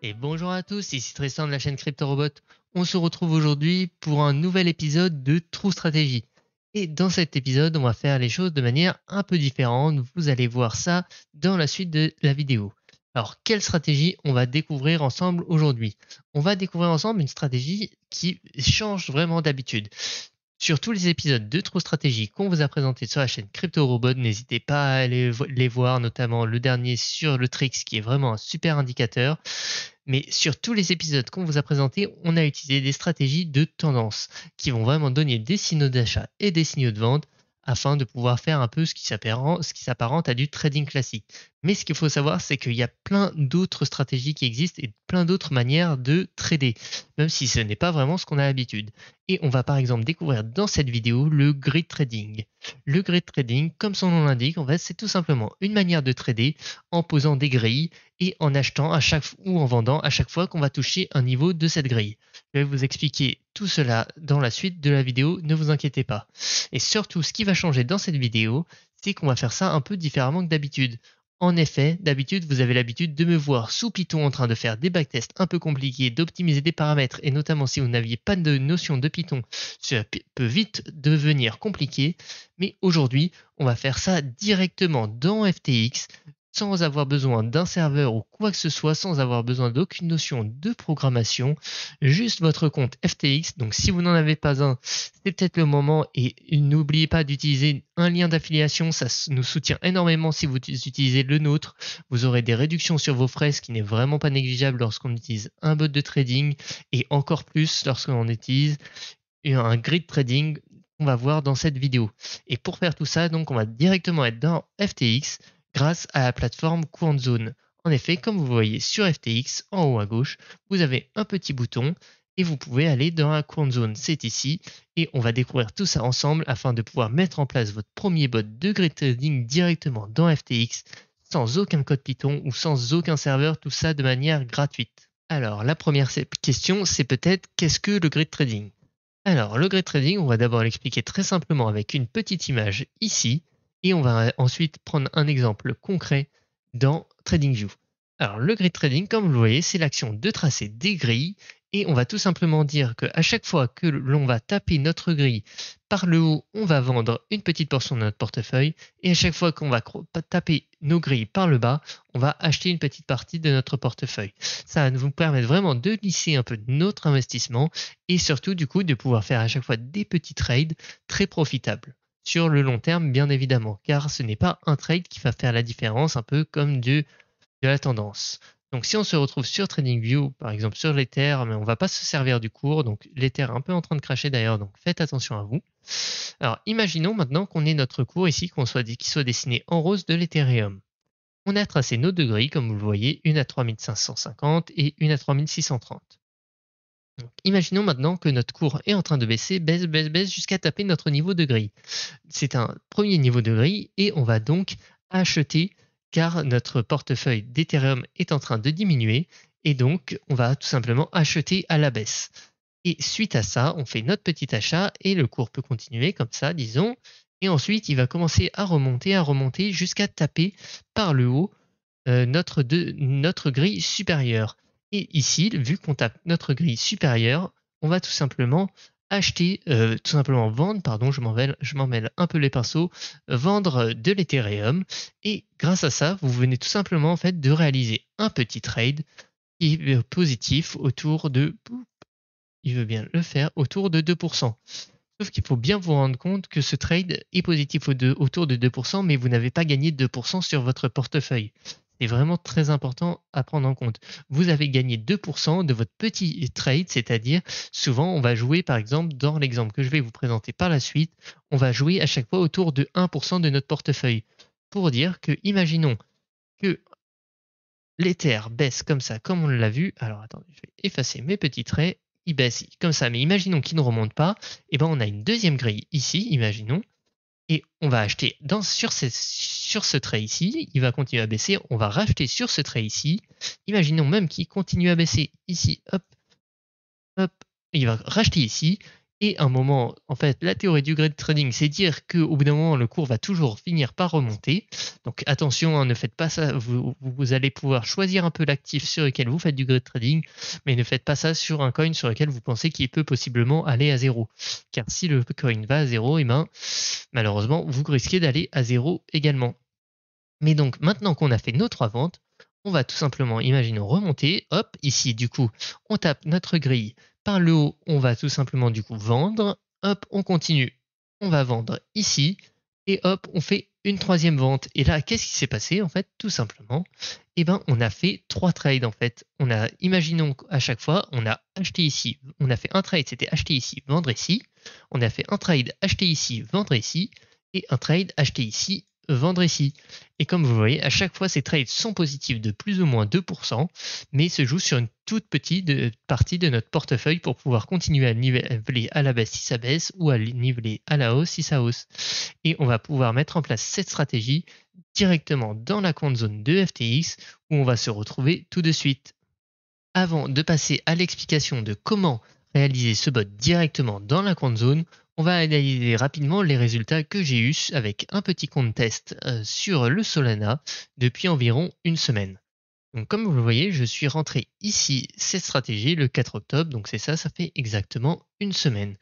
Et bonjour à tous, ici Tristan de la chaîne CryptoRobot. On se retrouve aujourd'hui pour un nouvel épisode de True Stratégie. Et dans cet épisode, on va faire les choses de manière un peu différente. Vous allez voir ça dans la suite de la vidéo. Alors, quelle stratégie on va découvrir ensemble aujourd'hui? On va découvrir ensemble une stratégie qui change vraiment d'habitude. Sur tous les épisodes de True Stratégie qu'on vous a présentés sur la chaîne CryptoRobot, n'hésitez pas à aller les voir, notamment le dernier sur le Trix qui est vraiment un super indicateur. Mais sur tous les épisodes qu'on vous a présentés, on a utilisé des stratégies de tendance qui vont vraiment donner des signaux d'achat et des signaux de vente afin de pouvoir faire un peu ce qui s'apparente à du trading classique. Mais ce qu'il faut savoir, c'est qu'il y a plein d'autres stratégies qui existent et plein d'autres manières de trader, même si ce n'est pas vraiment ce qu'on a l'habitude. Et on va par exemple découvrir dans cette vidéo le grid trading. Le grid trading, comme son nom l'indique, en fait, c'est tout simplement une manière de trader en posant des grilles et en achetant ou en vendant à chaque fois qu'on va toucher un niveau de cette grille. Je vais vous expliquer tout cela dans la suite de la vidéo, ne vous inquiétez pas. Et surtout, ce qui va changer dans cette vidéo, c'est qu'on va faire ça un peu différemment que d'habitude. En effet, d'habitude, vous avez l'habitude de me voir sous Python en train de faire des backtests un peu compliqués, d'optimiser des paramètres, et notamment si vous n'aviez pas de notion de Python, cela peut vite devenir compliqué. Mais aujourd'hui, on va faire ça directement dans FTX, sans avoir besoin d'un serveur ou quoi que ce soit, sans avoir besoin d'aucune notion de programmation, juste votre compte FTX. Donc si vous n'en avez pas un, c'est peut-être le moment, et n'oubliez pas d'utiliser un lien d'affiliation, ça nous soutient énormément si vous utilisez le nôtre. Vous aurez des réductions sur vos frais, ce qui n'est vraiment pas négligeable lorsqu'on utilise un bot de trading, et encore plus lorsqu'on utilise un grid trading qu'on va voir dans cette vidéo. Et pour faire tout ça, donc on va directement être dans FTX grâce à la plateforme QuantZone. En effet, comme vous voyez sur FTX, en haut à gauche, vous avez un petit bouton et vous pouvez aller dans la QuantZone, c'est ici, et on va découvrir tout ça ensemble afin de pouvoir mettre en place votre premier bot de grid trading directement dans FTX, sans aucun code Python ou sans aucun serveur, tout ça de manière gratuite. Alors, la première question, c'est peut-être qu'est-ce que le grid trading? Alors, le grid trading, on va d'abord l'expliquer très simplement avec une petite image ici, et on va ensuite prendre un exemple concret dans TradingView. Alors, le grid trading, comme vous le voyez, c'est l'action de tracer des grilles, et on va tout simplement dire qu'à chaque fois que l'on va taper notre grille par le haut, on va vendre une petite portion de notre portefeuille, et à chaque fois qu'on va taper nos grilles par le bas, on va acheter une petite partie de notre portefeuille. Ça va nous permettre vraiment de lisser un peu notre investissement, et surtout du coup de pouvoir faire à chaque fois des petits trades très profitables. Sur le long terme, bien évidemment, car ce n'est pas un trade qui va faire la différence, un peu comme de la tendance. Donc si on se retrouve sur TradingView, par exemple sur l'Ether, mais on ne va pas se servir du cours, donc l'Ether est un peu en train de cracher d'ailleurs, donc faites attention à vous. Alors imaginons maintenant qu'on ait notre cours ici, qui soit dessiné en rose de l'Ethereum. On a tracé nos deux grilles, comme vous le voyez, une à 3550 et une à 3630. Donc, imaginons maintenant que notre cours est en train de baisser, baisse jusqu'à taper notre niveau de grille. C'est un premier niveau de grille et on va donc acheter car notre portefeuille d'Ethereum est en train de diminuer et donc on va tout simplement acheter à la baisse. Et suite à ça, on fait notre petit achat et le cours peut continuer comme ça, disons. Et ensuite, il va commencer à remonter jusqu'à taper par le haut notre grille supérieure. Et ici, vu qu'on tape notre grille supérieure, on va tout simplement vendre, pardon, je m'en mêle un peu les pinceaux, vendre de l'Ethereum. Et grâce à ça, vous venez tout simplement en fait de réaliser un petit trade qui est positif autour de, il veut bien le faire, autour de 2%. Sauf qu'il faut bien vous rendre compte que ce trade est positif autour de 2%, mais vous n'avez pas gagné 2% sur votre portefeuille. C'est vraiment très important à prendre en compte. Vous avez gagné 2% de votre petit trade, c'est-à-dire souvent on va jouer par exemple dans l'exemple que je vais vous présenter par la suite, on va jouer à chaque fois autour de 1% de notre portefeuille. Pour dire que, imaginons que l'Ether baisse comme ça, comme on l'a vu. Alors attendez, je vais effacer mes petits traits. Il baisse comme ça, mais imaginons qu'il ne remonte pas. Et ben on a une deuxième grille ici, imaginons. Et on va acheter sur ce trait ici. Il va continuer à baisser. On va racheter sur ce trait ici. Imaginons même qu'il continue à baisser ici. Hop, hop. Il va racheter ici. Et un moment, en fait, la théorie du great trading, c'est dire qu'au bout d'un moment, le cours va toujours finir par remonter. Donc attention, hein, ne faites pas ça. Vous allez pouvoir choisir un peu l'actif sur lequel vous faites du great trading, mais ne faites pas ça sur un coin sur lequel vous pensez qu'il peut possiblement aller à zéro. Car si le coin va à zéro, et ben, malheureusement, vous risquez d'aller à zéro également. Mais donc, maintenant qu'on a fait nos 3 ventes, on va tout simplement, imaginons, remonter. Hop, ici, du coup, on tape notre grille par le haut. On va tout simplement, du coup, vendre. Hop, on continue. On va vendre ici. Et hop, on fait une 3e vente. Et là, qu'est-ce qui s'est passé, en fait, tout simplement? Eh ben, on a fait 3 trades, en fait. Imaginons qu'à chaque fois, on a acheté ici. On a fait un trade, c'était acheter ici, vendre ici. On a fait un trade, acheter ici, vendre ici. Et un trade, acheter ici, vendre ici. Et comme vous voyez, à chaque fois, ces trades sont positifs de plus ou moins 2%, mais se jouent sur une toute petite partie de notre portefeuille pour pouvoir continuer à niveler à la baisse si ça baisse ou à niveler à la hausse si ça hausse. Et on va pouvoir mettre en place cette stratégie directement dans la compte zone de FTX où on va se retrouver tout de suite. Avant de passer à l'explication de comment réaliser ce bot directement dans la compte zone, on va analyser rapidement les résultats que j'ai eus avec un petit compte test sur le Solana depuis environ une semaine. Donc comme vous le voyez, je suis rentré ici cette stratégie le 4 octobre, donc c'est ça, ça fait exactement une semaine.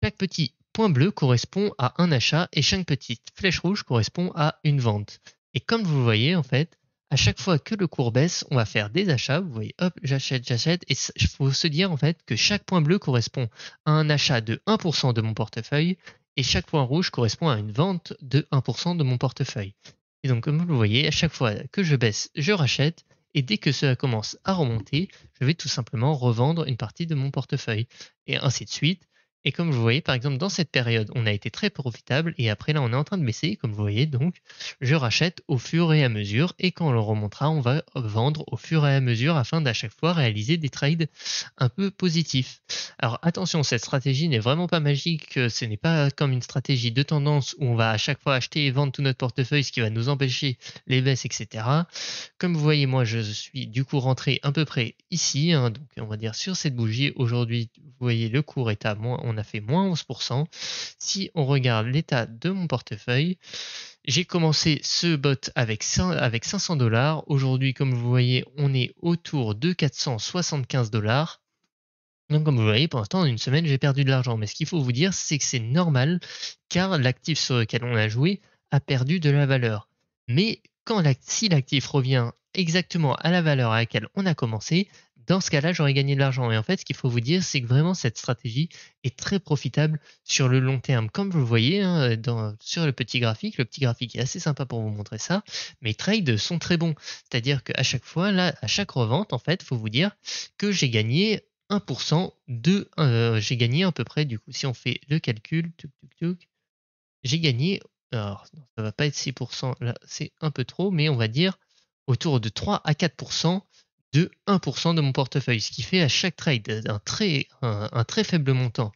Chaque petit point bleu correspond à un achat et chaque petite flèche rouge correspond à une vente. Et comme vous le voyez, en fait, à chaque fois que le cours baisse, on va faire des achats. Vous voyez, hop, j'achète. Et il faut se dire en fait que chaque point bleu correspond à un achat de 1% de mon portefeuille et chaque point rouge correspond à une vente de 1% de mon portefeuille. Et donc, comme vous le voyez, à chaque fois que je baisse, je rachète. Et dès que cela commence à remonter, je vais tout simplement revendre une partie de mon portefeuille. Et ainsi de suite. Et comme vous voyez, par exemple, dans cette période, on a été très profitable et après là, on est en train de baisser, comme vous voyez, donc je rachète au fur et à mesure et quand on le remontera, on va vendre au fur et à mesure afin d'à chaque fois réaliser des trades un peu positifs. Alors attention, cette stratégie n'est vraiment pas magique, ce n'est pas comme une stratégie de tendance où on va à chaque fois acheter et vendre tout notre portefeuille, ce qui va nous empêcher les baisses, etc. Comme vous voyez, moi, je suis du coup rentré à peu près ici, hein, donc on va dire sur cette bougie. Aujourd'hui, vous voyez, le cours est à moins, on a fait moins 11%. Si on regarde l'état de mon portefeuille, j'ai commencé ce bot avec 500 $. Aujourd'hui, comme vous voyez, on est autour de 475 $. Donc comme vous voyez, pour l'instant, en une semaine, j'ai perdu de l'argent. Mais ce qu'il faut vous dire, c'est que c'est normal, car l'actif sur lequel on a joué a perdu de la valeur. Mais si l'actif revient exactement à la valeur à laquelle on a commencé, dans ce cas-là, j'aurais gagné de l'argent. Et en fait, ce qu'il faut vous dire, c'est que vraiment, cette stratégie est très profitable sur le long terme. Comme vous le voyez hein, sur le petit graphique est assez sympa pour vous montrer ça. Mes trades sont très bons. C'est-à-dire qu'à chaque fois, là, à chaque revente, en fait, il faut vous dire que j'ai gagné 1% j'ai gagné à peu près, du coup, si on fait le calcul, j'ai gagné, alors non, ça va pas être 6%, là c'est un peu trop, mais on va dire autour de 3 à 4% de 1% de mon portefeuille, ce qui fait à chaque trade un très faible montant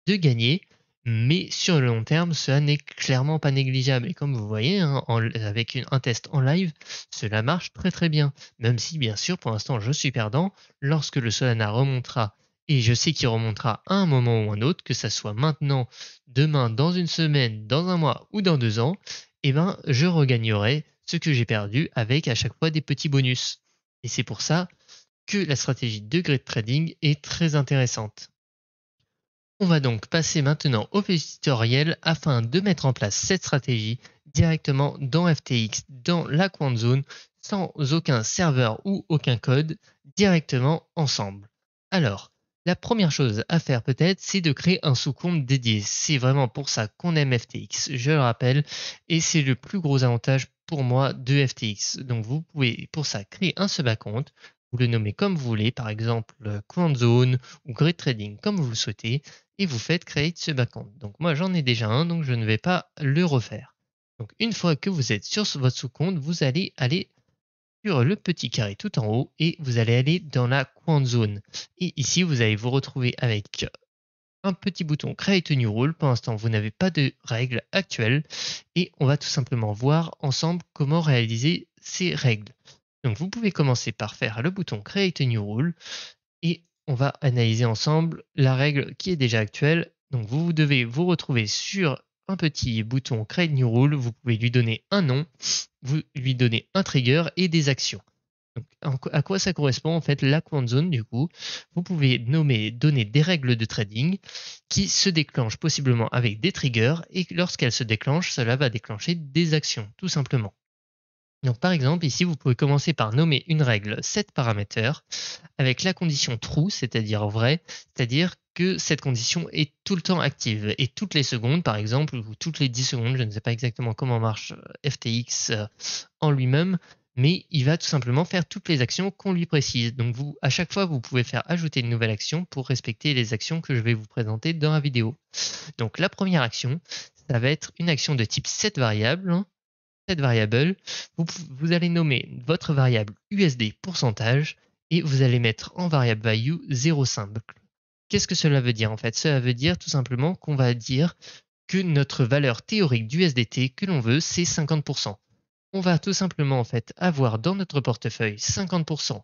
de gagner, mais sur le long terme, cela n'est clairement pas négligeable. Et comme vous voyez, hein, avec un test en live, cela marche très très bien. Même si, bien sûr, pour l'instant, je suis perdant. Lorsque le Solana remontera, et je sais qu'il remontera à un moment ou un autre, que ça soit maintenant, demain, dans une semaine, dans un mois ou dans 2 ans, eh ben, je regagnerai ce que j'ai perdu avec à chaque fois des petits bonus. Et c'est pour ça que la stratégie de great trading est très intéressante. On va donc passer maintenant au petit tutoriel afin de mettre en place cette stratégie directement dans FTX, dans la Quant Zone, sans aucun serveur ou aucun code, directement ensemble. Alors, la première chose à faire peut-être, c'est de créer un sous-compte dédié. C'est vraiment pour ça qu'on aime FTX, je le rappelle, et c'est le plus gros avantage pour moi de FTX. Donc vous pouvez pour ça créer un sub-compte, vous le nommez comme vous voulez, par exemple Quant Zone ou Great Trading comme vous le souhaitez, et vous faites Create sub-account. Donc moi j'en ai déjà un, donc je ne vais pas le refaire. Donc une fois que vous êtes sur votre sous-compte, vous allez aller sur le petit carré tout en haut et vous allez aller dans la Quant Zone. Et ici vous allez vous retrouver avec un petit bouton Create a New Rule. Pour l'instant vous n'avez pas de règles actuelles et on va tout simplement voir ensemble comment réaliser ces règles. Donc vous pouvez commencer par faire le bouton Create a New Rule et on va analyser ensemble la règle qui est déjà actuelle Donc vous devez vous retrouver sur un petit bouton Create New Rule, vous pouvez lui donner un nom, vous lui donnez un trigger et des actions. Donc, à quoi ça correspond en fait la command zone du coup? Vous pouvez donner des règles de trading qui se déclenchent possiblement avec des triggers et lorsqu'elles se déclenchent, cela va déclencher des actions tout simplement. Donc par exemple ici vous pouvez commencer par nommer une règle set parameter avec la condition true, c'est-à-dire vrai, c'est-à-dire que cette condition est tout le temps active et toutes les secondes par exemple ou toutes les 10 secondes, je ne sais pas exactement comment marche FTX en lui-même, mais il va tout simplement faire toutes les actions qu'on lui précise. Donc vous, à chaque fois, vous pouvez faire ajouter une nouvelle action pour respecter les actions que je vais vous présenter dans la vidéo. Donc la première action, ça va être une action de type setVariable. Cette variable, vous allez nommer votre variable USD pourcentage et vous allez mettre en variable value 0,5. Qu'est-ce que cela veut dire en fait? Cela veut dire tout simplement qu'on va dire que notre valeur théorique d'USDT que l'on veut, c'est 50%. On va tout simplement en fait avoir dans notre portefeuille 50%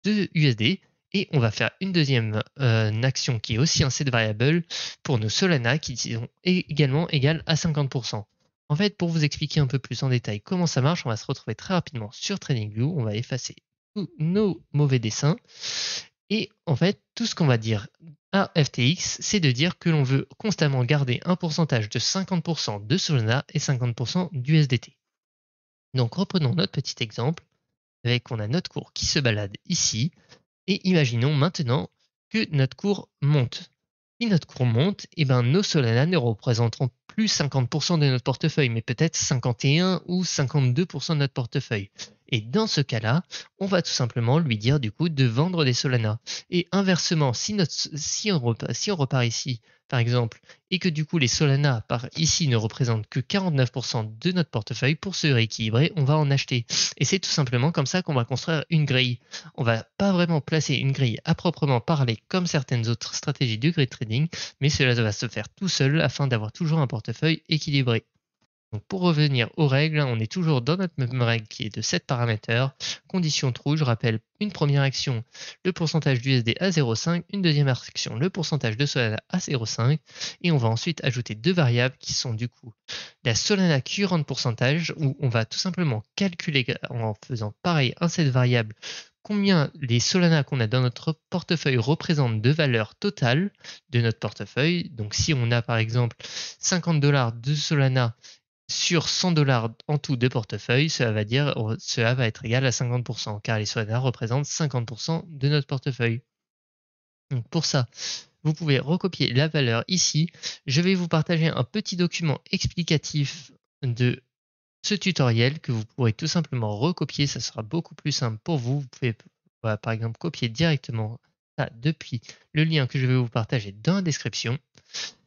de USD et on va faire une deuxième action qui est aussi un set variable pour nos Solana qui sont également égales à 50%. En fait, pour vous expliquer un peu plus en détail comment ça marche, on va se retrouver très rapidement sur TradingView. On va effacer tous nos mauvais dessins. Et en fait, tout ce qu'on va dire à FTX, c'est de dire que l'on veut constamment garder un pourcentage de 50% de Solana et 50% d'USDT. Donc reprenons notre petit exemple, avec on a notre cours qui se balade ici, et imaginons maintenant que notre cours monte. Si notre cours monte, eh ben, nos Solana ne représenteront plus 50% de notre portefeuille, mais peut-être 51 ou 52% de notre portefeuille. Et dans ce cas-là, on va tout simplement lui dire du coup de vendre des Solana. Et inversement, si on repart ici, par exemple, et que du coup les Solana par ici ne représentent que 49% de notre portefeuille, pour se rééquilibrer, on va en acheter. Et c'est tout simplement comme ça qu'on va construire une grille. On va pas vraiment placer une grille à proprement parler comme certaines autres stratégies du grid trading, mais cela va se faire tout seul afin d'avoir toujours un portefeuille équilibré. Donc pour revenir aux règles, on est toujours dans notre même règle qui est de 7 paramètres. Condition true, je rappelle une première action, le pourcentage d'USD à 0,5, une deuxième action, le pourcentage de Solana à 0,5, et on va ensuite ajouter deux variables qui sont du coup la Solana current pourcentage, où on va tout simplement calculer en faisant pareil un set variable combien les Solana qu'on a dans notre portefeuille représentent de valeur totale de notre portefeuille. Donc si on a par exemple 50 $ de Solana sur 100 $ en tout de portefeuille, cela va être égal à 50%, car les Solana représentent 50% de notre portefeuille. Donc pour ça, vous pouvez recopier la valeur ici. Je vais vous partager un petit document explicatif de ce tutoriel que vous pourrez tout simplement recopier. Ça sera beaucoup plus simple pour vous. Vous pouvez par exemple copier directement ça depuis le lien que je vais vous partager dans la description.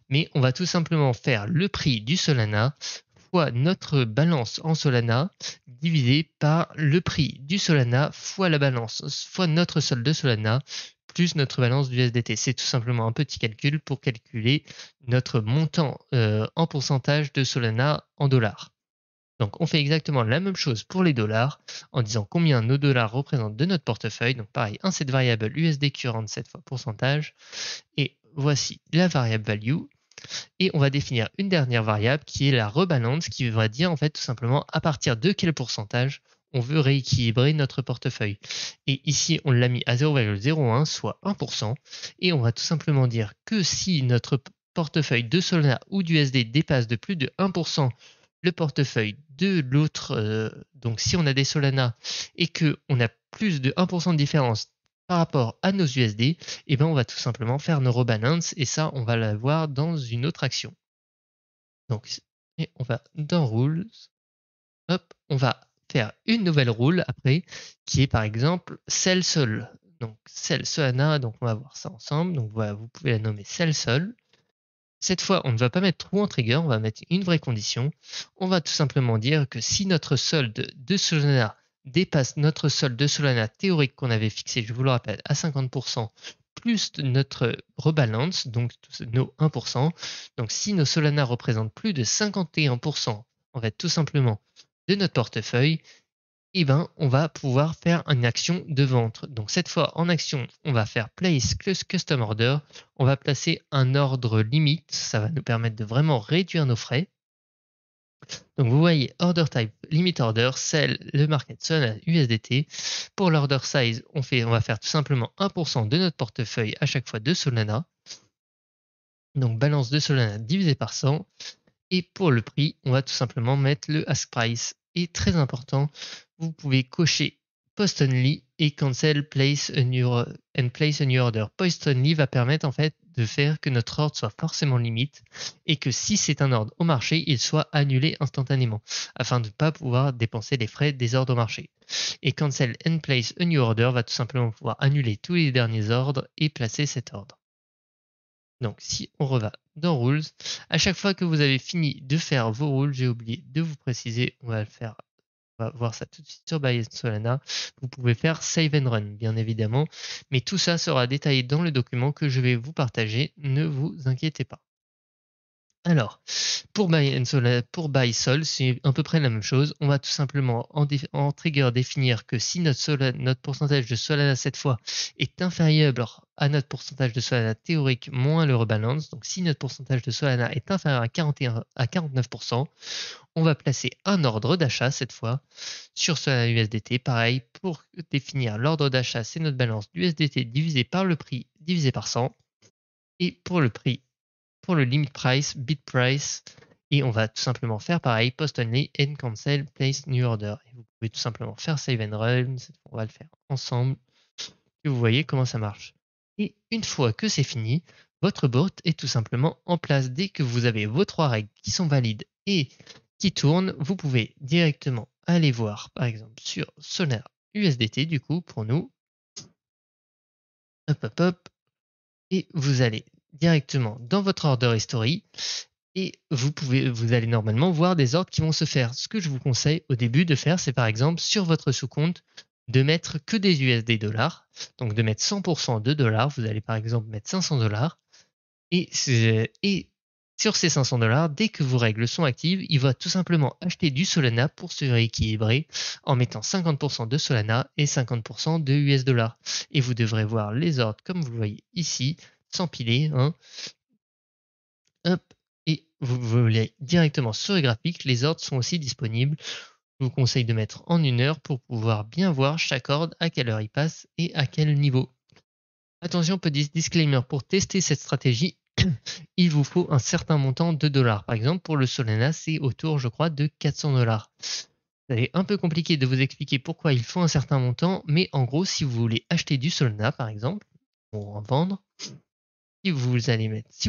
Mais on va tout simplement faire le prix du Solana fois notre balance en Solana divisé par le prix du Solana fois la balance, fois notre solde de Solana plus notre balance du SDT. C'est tout simplement un petit calcul pour calculer notre montant en pourcentage de Solana en dollars. Donc on fait exactement la même chose pour les dollars en disant combien nos dollars représentent de notre portefeuille. Donc pareil, un set variable USD current 7 fois pourcentage. Et voici la variable value. Et on va définir une dernière variable qui est la rebalance, qui va dire en fait tout simplement à partir de quel pourcentage on veut rééquilibrer notre portefeuille. Et ici, on l'a mis à 0,01, soit 1%. Et on va tout simplement dire que si notre portefeuille de Solana ou d'USD dépasse de plus de 1% le portefeuille de l'autre, donc si on a des Solana et qu'on a plus de 1% de différence par rapport à nos USD, eh ben on va tout simplement faire nos rebalance et ça, on va l'avoir dans une autre action. Donc, et on va dans Rules, hop, on va faire une nouvelle rule après qui est par exemple Sell Sol. Donc, Sell Solana, donc on va voir ça ensemble. Donc voilà, vous pouvez la nommer Sell Sol. Cette fois, on ne va pas mettre true en trigger, on va mettre une vraie condition. On va tout simplement dire que si notre solde de Solana dépasse notre solde de Solana théorique qu'on avait fixé, je vous le rappelle, à 50%, plus notre rebalance, donc nos 1%. Donc si nos Solana représentent plus de 51%, en fait tout simplement, de notre portefeuille, et ben, on va pouvoir faire une action de vente. Donc cette fois, en action, on va faire Place Custom Order. On va placer un ordre limite. Ça va nous permettre de vraiment réduire nos frais. Donc vous voyez Order Type, Limit Order, Sell, le Market Solana USDT. Pour l'Order Size, on va faire tout simplement 1% de notre portefeuille à chaque fois de Solana. Donc balance de Solana divisé par 100. Et pour le prix, on va tout simplement mettre le Ask Price. Et très important, vous pouvez cocher Post Only et Cancel Place a New, and Place a New Order. Post Only va permettre en fait de faire que notre ordre soit forcément limite et que si c'est un ordre au marché, il soit annulé instantanément afin de ne pas pouvoir dépenser les frais des ordres au marché. Et Cancel and Place a New Order va tout simplement pouvoir annuler tous les derniers ordres et placer cet ordre. Donc si on reva dans Rules, à chaque fois que vous avez fini de faire vos rules, j'ai oublié de vous préciser, on va le faire, on va voir ça tout de suite sur Buy Solana. Vous pouvez faire Save and Run, bien évidemment, mais tout ça sera détaillé dans le document que je vais vous partager, ne vous inquiétez pas. Alors, pour Buy Sol, c'est à peu près la même chose. On va tout simplement en trigger définir que si notre pourcentage de Solana cette fois est inférieur à notre pourcentage de Solana théorique moins le rebalance, donc si notre pourcentage de Solana est inférieur à 41 à 49%, on va placer un ordre d'achat cette fois sur Solana USDT. Pareil, pour définir l'ordre d'achat, c'est notre balance d'USDT divisé par le prix divisé par 100. Et pour le prix, pour le limit price, bid price, et on va tout simplement faire pareil, post only and cancel place new order. Et vous pouvez tout simplement faire save and run, on va le faire ensemble, et vous voyez comment ça marche. Et une fois que c'est fini, votre bot est tout simplement en place. Dès que vous avez vos 3 règles qui sont valides et qui tournent, vous pouvez directement aller voir, par exemple, sur Solana USDT, du coup, pour nous. Hop, hop, hop. Et vous allez directement dans votre order history et vous allez normalement voir des ordres qui vont se faire. Ce que je vous conseille au début de faire, c'est par exemple sur votre sous-compte de mettre que des USD dollars, donc de mettre 100% de dollars. Vous allez par exemple mettre 500 dollars et sur ces 500 dollars, dès que vos règles sont actives, il va tout simplement acheter du Solana pour se rééquilibrer en mettant 50% de Solana et 50% de US dollars. Et vous devrez voir les ordres comme vous le voyez ici, s'empiler. Hein. Hop, et vous voulez directement sur le graphique, les ordres sont aussi disponibles. Je vous conseille de mettre en 1 heure pour pouvoir bien voir chaque ordre, à quelle heure il passe et à quel niveau. Attention, petit disclaimer, pour tester cette stratégie, il vous faut un certain montant de dollars. Par exemple, pour le Solana, c'est autour, je crois, de 400 dollars. C'est un peu compliqué de vous expliquer pourquoi il faut un certain montant, mais en gros, si vous voulez acheter du Solana, par exemple, pour en vendre, si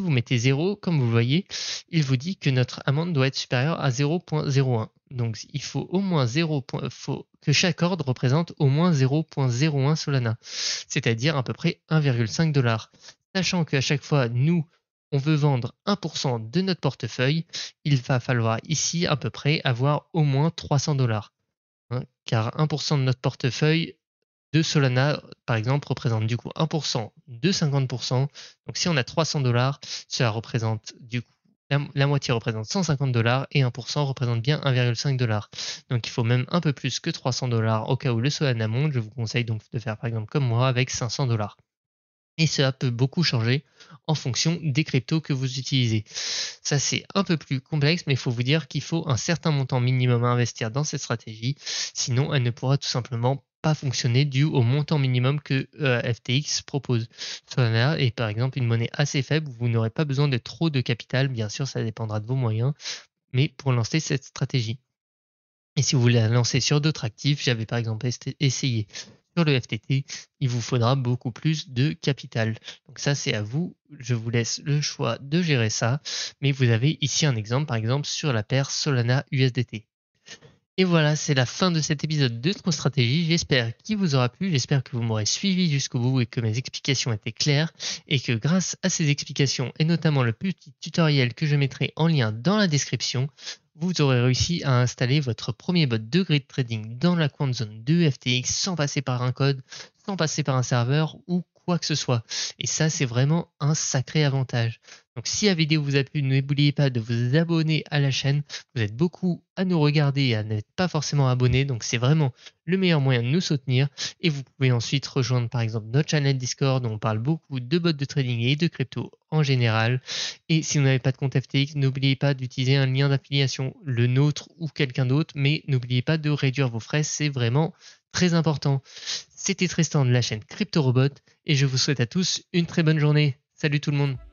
vous mettez 0, comme vous le voyez, il vous dit que notre amende doit être supérieure à 0.01. Donc il faut au moins que chaque ordre représente au moins 0.01 Solana, c'est-à-dire à peu près 1,5 $. Sachant qu'à chaque fois, nous, on veut vendre 1% de notre portefeuille, il va falloir ici à peu près avoir au moins 300 $. Hein, car 1% de notre portefeuille de Solana, par exemple, représente du coup 1% de 50%. Donc si on a 300 dollars, cela représente du coup la moitié représente 150 dollars et 1% représente bien 1,5 $. Donc il faut même un peu plus que 300 dollars au cas où le Solana monte. Je vous conseille donc de faire par exemple comme moi avec 500 dollars. Et cela peut beaucoup changer en fonction des cryptos que vous utilisez. Ça, c'est un peu plus complexe, mais il faut vous dire qu'il faut un certain montant minimum à investir dans cette stratégie. Sinon, elle ne pourra tout simplement pas fonctionner dû au montant minimum que FTX propose. Solana est par exemple une monnaie assez faible, vous n'aurez pas besoin de trop de capital. Bien sûr, ça dépendra de vos moyens, mais pour lancer cette stratégie. Et si vous voulez la lancer sur d'autres actifs, j'avais par exemple essayé sur le FTT, il vous faudra beaucoup plus de capital. Donc ça, c'est à vous. Je vous laisse le choix de gérer ça. Mais vous avez ici un exemple, par exemple, sur la paire Solana USDT. Et voilà, c'est la fin de cet épisode de TruStrategy. J'espère qu'il vous aura plu, j'espère que vous m'aurez suivi jusqu'au bout et que mes explications étaient claires et que grâce à ces explications et notamment le petit tutoriel que je mettrai en lien dans la description, vous aurez réussi à installer votre premier bot de grid trading dans la quant zone de FTX sans passer par un code, sans passer par un serveur ou quoi que ce soit. Et ça, c'est vraiment un sacré avantage. Donc si la vidéo vous a plu, n'oubliez pas de vous abonner à la chaîne. Vous êtes beaucoup à nous regarder et à n'être pas forcément abonnés, donc c'est vraiment le meilleur moyen de nous soutenir. Et vous pouvez ensuite rejoindre par exemple notre channel Discord où on parle beaucoup de bots de trading et de crypto en général. Et si vous n'avez pas de compte FTX, n'oubliez pas d'utiliser un lien d'affiliation, le nôtre ou quelqu'un d'autre, mais n'oubliez pas de réduire vos frais, c'est vraiment très important. C'était Tristan de la chaîne CryptoRobot et je vous souhaite à tous une très bonne journée. Salut tout le monde!